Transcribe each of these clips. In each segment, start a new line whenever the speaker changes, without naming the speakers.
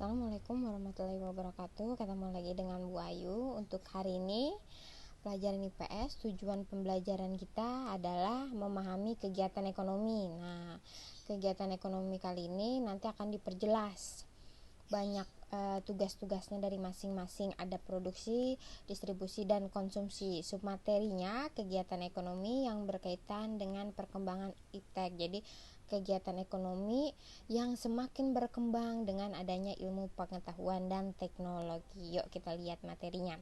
Assalamualaikum warahmatullahi wabarakatuh. Ketemu lagi dengan Bu Ayu. Untuk hari ini pelajaran IPS, tujuan pembelajaran kita adalah memahami kegiatan ekonomi. Nah, kegiatan ekonomi kali ini nanti akan diperjelas. Banyak tugas-tugasnya dari masing-masing, ada produksi, distribusi, dan konsumsi. Submaterinya kegiatan ekonomi yang berkaitan dengan perkembangan iptek. Jadi kegiatan ekonomi yang semakin berkembang dengan adanya ilmu pengetahuan dan teknologi. Yuk kita lihat materinya.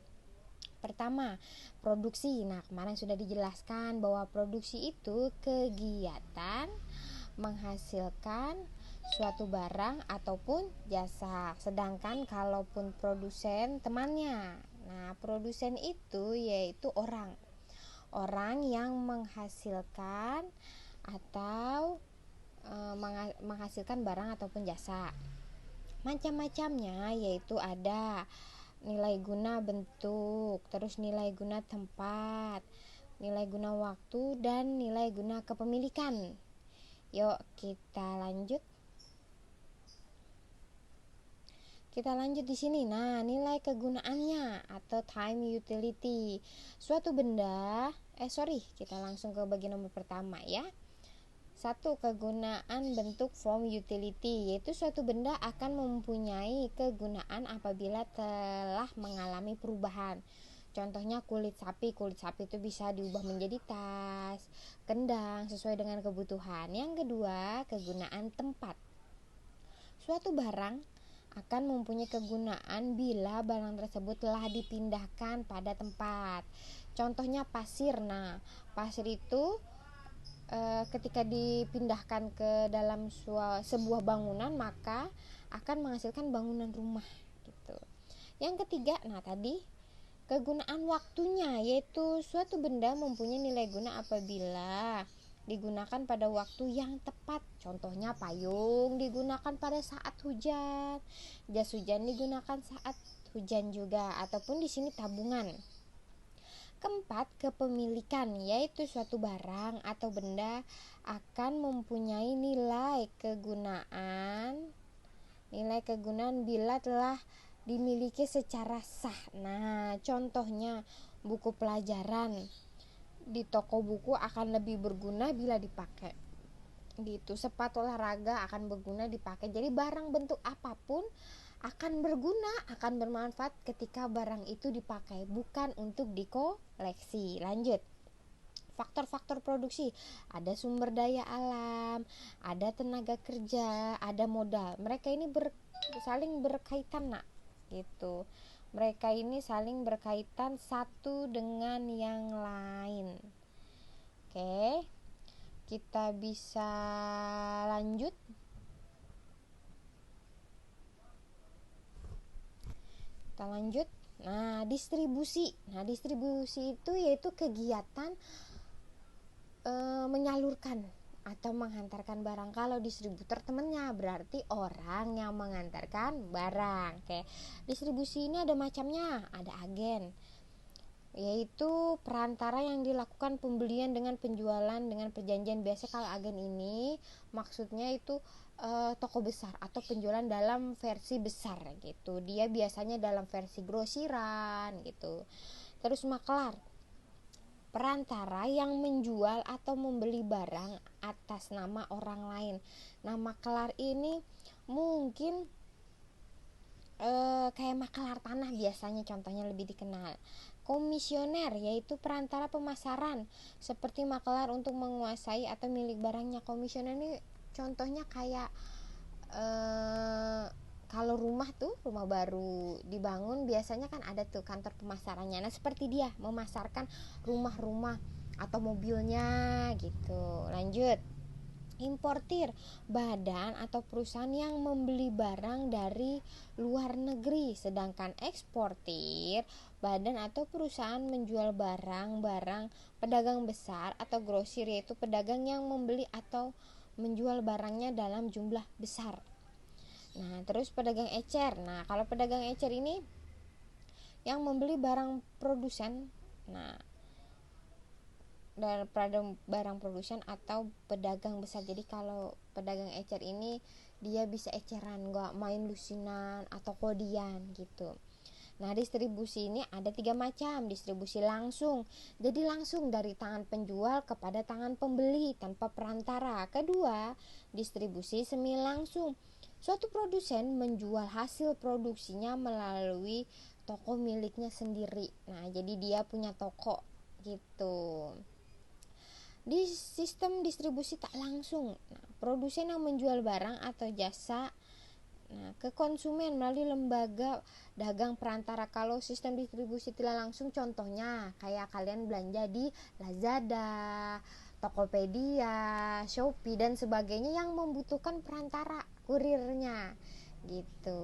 Pertama, produksi. Nah, kemarin sudah dijelaskan bahwa produksi itu kegiatan menghasilkan suatu barang ataupun jasa. Sedangkan kalaupun produsen temannya. Nah, produsen itu yaitu orang yang menghasilkan atau menghasilkan barang ataupun jasa. Macam-macamnya yaitu ada nilai guna bentuk, terus nilai guna tempat, nilai guna waktu, dan nilai guna kepemilikan. Yuk kita lanjut. Di sini. Nah, nilai kegunaannya atau time utility. Suatu benda, kita langsung ke bagian nomor pertama ya. 1. Kegunaan bentuk form utility, yaitu suatu benda akan mempunyai kegunaan apabila telah mengalami perubahan. Contohnya kulit sapi itu bisa diubah menjadi tas, kendang sesuai dengan kebutuhan. Yang kedua, kegunaan tempat. Suatu barang akan mempunyai kegunaan bila barang tersebut telah dipindahkan pada tempat. Contohnya pasir. Nah, pasir itu ketika dipindahkan ke dalam sebuah bangunan maka akan menghasilkan bangunan rumah gitu. Yang ketiga, tadi kegunaan waktunya, yaitu suatu benda mempunyai nilai guna apabila digunakan pada waktu yang tepat. Contohnya payung digunakan pada saat hujan, jas hujan digunakan saat hujan juga, ataupun di sini tabungan. Keempat, kepemilikan, yaitu suatu barang atau benda akan mempunyai nilai kegunaan bila telah dimiliki secara sah. Nah, contohnya buku pelajaran di toko buku akan lebih berguna bila dipakai. Gitu. Sepatu olahraga akan berguna dipakai. Jadi barang bentuk apapun akan berguna, akan bermanfaat ketika barang itu dipakai, bukan untuk dikoleksi. Lanjut. Faktor-faktor produksi, ada sumber daya alam, ada tenaga kerja, ada modal. Mereka ini saling berkaitan, gitu. Mereka ini saling berkaitan satu dengan yang lain. Oke, kita bisa lanjut. Kita lanjut. Distribusi. Distribusi itu yaitu kegiatan menyalurkan atau menghantarkan barang. Kalau distributor temennya berarti orang yang mengantarkan barang. Oke. Distribusi ini ada macamnya, ada agen, yaitu perantara yang dilakukan pembelian dengan penjualan dengan perjanjian. Biasa kalau agen ini maksudnya itu toko besar atau penjualan dalam versi besar gitu. Dia biasanya dalam versi grosiran gitu. Terus maklar, perantara yang menjual atau membeli barang atas nama orang lain. Nah, maklar ini mungkin kayak maklar tanah biasanya, contohnya lebih dikenal. Komisioner, yaitu perantara pemasaran, seperti maklar untuk menguasai atau milik barangnya. Komisioner ini contohnya kayak kalau rumah baru dibangun biasanya kan ada tuh kantor pemasarannya. Nah, seperti dia memasarkan rumah-rumah atau mobilnya gitu. Lanjut. Importir, badan atau perusahaan yang membeli barang dari luar negeri. Sedangkan eksportir, badan atau perusahaan menjual barang-barang. Pedagang besar atau grosir, yaitu pedagang yang membeli atau menjual barangnya dalam jumlah besar. Nah, terus pedagang ecer. Nah, kalau pedagang ecer ini yang membeli barang produsen. Nah, dari barang produsen atau pedagang besar. Jadi kalau pedagang ecer ini dia bisa eceran, nggak main lusinan atau kodian gitu. Nah, distribusi ini ada 3 macam. Distribusi langsung, jadi langsung dari tangan penjual kepada tangan pembeli tanpa perantara. Kedua, distribusi semi langsung. Suatu produsen menjual hasil produksinya melalui toko miliknya sendiri. Nah, jadi dia punya toko gitu. Di sistem distribusi tak langsung, nah, produsen yang menjual barang atau jasa ke konsumen melalui lembaga dagang perantara. Kalau sistem distribusi tidak langsung, contohnya kayak kalian belanja di Lazada, Tokopedia, Shopee dan sebagainya yang membutuhkan perantara kurirnya gitu.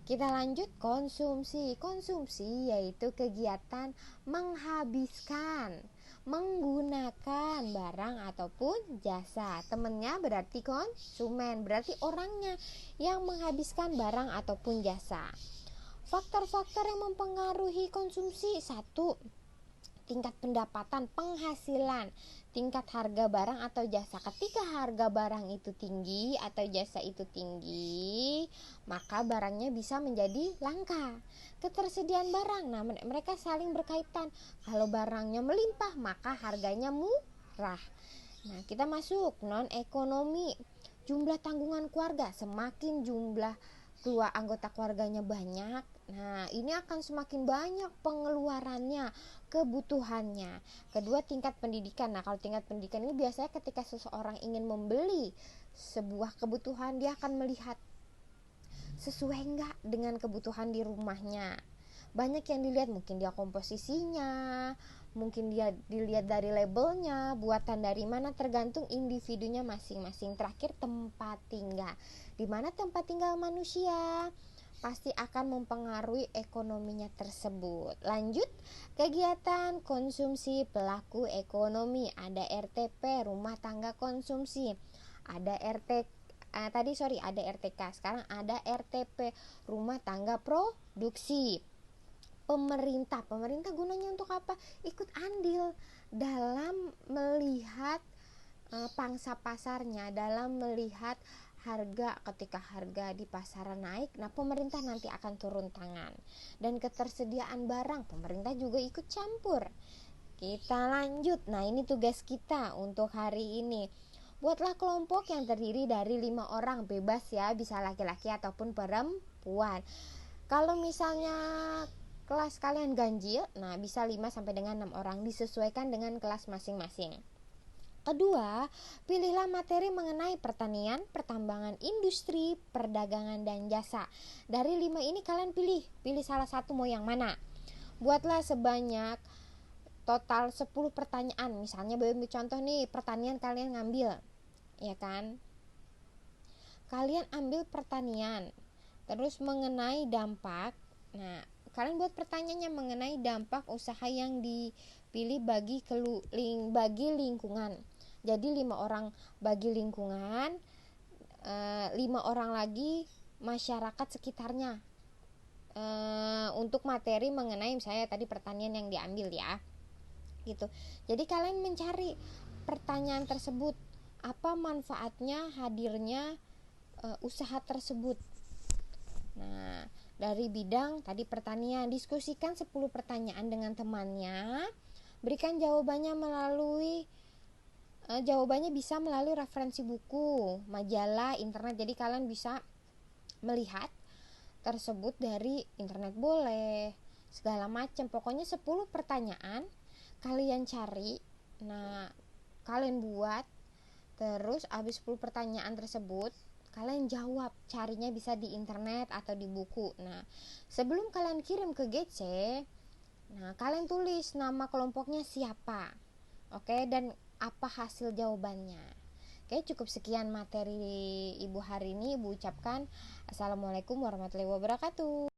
Kita lanjut konsumsi. Konsumsi yaitu kegiatan menghabiskan, menggunakan barang ataupun jasa. Temennya berarti konsumen, berarti orangnya yang menghabiskan barang ataupun jasa. Faktor-faktor yang mempengaruhi konsumsi: 1. Tingkat pendapatan, penghasilan, tingkat harga barang atau jasa. Ketika harga barang itu tinggi atau jasa itu tinggi, maka barangnya bisa menjadi langka. Ketersediaan barang, nah mereka saling berkaitan. Kalau barangnya melimpah, maka harganya murah. Nah, kita masuk non ekonomi. Jumlah tanggungan keluarga, semakin jumlah anggota keluarganya banyak, nah ini akan semakin banyak pengeluarannya, kebutuhannya. Kedua, tingkat pendidikan. Nah, kalau tingkat pendidikan ini biasanya ketika seseorang ingin membeli sebuah kebutuhan, dia akan melihat sesuai enggak dengan kebutuhan di rumahnya. Banyak yang dilihat, mungkin dia komposisinya, mungkin dia dilihat dari labelnya, buatan dari mana, tergantung individunya masing-masing. Terakhir, tempat tinggal. Di mana tempat tinggal manusia pasti akan mempengaruhi ekonominya tersebut. Lanjut, kegiatan konsumsi pelaku ekonomi. Ada RTP, rumah tangga konsumsi. Ada ada RTK, sekarang ada RTP, rumah tangga produksi. Pemerintah gunanya untuk apa? Ikut andil dalam melihat pangsa pasarnya, dalam melihat harga. Ketika harga di pasaran naik, nah pemerintah nanti akan turun tangan. Dan ketersediaan barang, pemerintah juga ikut campur. Kita lanjut. Nah, ini tugas kita untuk hari ini. Buatlah kelompok yang terdiri dari 5 orang, bebas ya, bisa laki-laki ataupun perempuan. Kalau misalnya kelas kalian ganjil, nah bisa 5 sampai dengan 6 orang, disesuaikan dengan kelas masing-masing. Kedua, pilihlah materi mengenai pertanian, pertambangan, industri, perdagangan, dan jasa. Dari 5 ini kalian pilih salah satu, mau yang mana. Buatlah sebanyak total 10 pertanyaan. Misalnya ambil contoh nih, pertanian kalian ngambil, ya kan? Kalian ambil pertanian, terus mengenai dampak. Nah, kalian buat pertanyaannya mengenai dampak usaha yang dipilih bagi lingkungan. Jadi 5 orang bagi lingkungan, 5 orang lagi masyarakat sekitarnya. Untuk materi mengenai misalnya tadi pertanian yang diambil ya, gitu. Jadi kalian mencari pertanyaan tersebut, apa manfaatnya hadirnya usaha tersebut. Nah, dari bidang tadi pertanian, diskusikan 10 pertanyaan dengan temannya. Berikan jawabannya bisa melalui referensi buku, majalah, internet. Jadi kalian bisa melihat tersebut dari internet, boleh segala macam. Pokoknya 10 pertanyaan kalian cari. Nah, kalian buat, terus habis 10 pertanyaan tersebut kalian jawab. Carinya bisa di internet atau di buku. Nah, sebelum kalian kirim ke GC, nah kalian tulis nama kelompoknya siapa, oke, dan apa hasil jawabannya. Oke, cukup sekian materi Ibu hari ini. Ibu ucapkan Assalamualaikum warahmatullahi wabarakatuh.